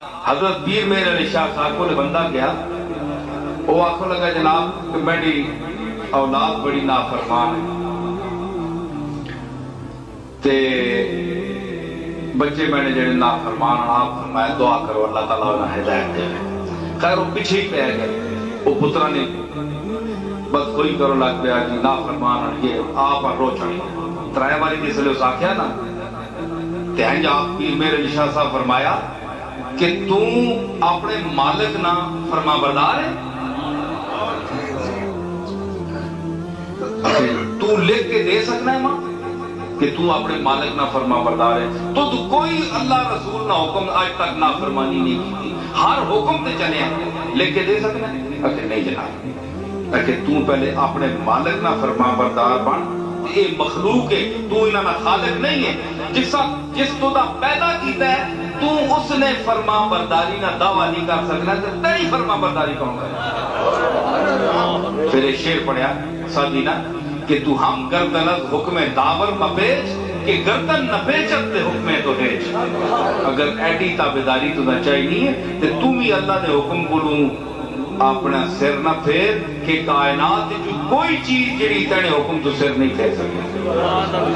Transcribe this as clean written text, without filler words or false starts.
حضرت پیر میرے علی شاہ صاحب کو بندہ گیا، وہ آخر لگا جناب کہ میری اولاد بڑی نافرمان ہے تے بچے میں نے جڑے نافرمان آپ فرمایا دعا کرو اللہ تعالیٰ انہیں ہدایت دے۔ خیر وہ پیچھے ہی پہ گئے، وہ پترا نے بس کوئی کرو لگ پیا جی نافرمان یہ آپ رو چڑی ترائے والی جس لئے اس آکھیا نا تے ہنج آپ پیر میرے علی شاہ صاحب فرمایا کہ تم اپنے مالک نہ فرما بردار ہے، تو لکھ کے دے سکنا ہے ماں کہ تو اپنے مالک نہ فرما بردار ہے تو کوئی اللہ رسول نہ حکم آج تک نافرمانی نہیں کی، ہر حکم تے چلے ہیں لکھ کے دے سکنا ہے؟ اکھے نہیں جناب، اکھے تو پہلے اپنے مالک نہ فرما بردار بن، یہ مخلوق ہے، تو انہاں نہ خالق نہیں ہے، جس تو دا پیدا کیتا ہے تو اس نے فرما برداری نہ دعویٰ نہیں کر سکنا، تیری فرما برداری کون کرے؟ پھر ایک شعر پڑھیا سادی نا کہ تو ہم گردن از حکم داور مپیچ کہ گردن نہ پیچت تے حکم تو ہیچ۔ اگر ایڈی تابداری تو نہ چاہیے ہے تو تم ہی اللہ دے حکم بولوں اپنا سر نہ پھیر کہ کائنات جو کوئی چیز جڑی تینے حکم تو سر نہیں پھیر سکے۔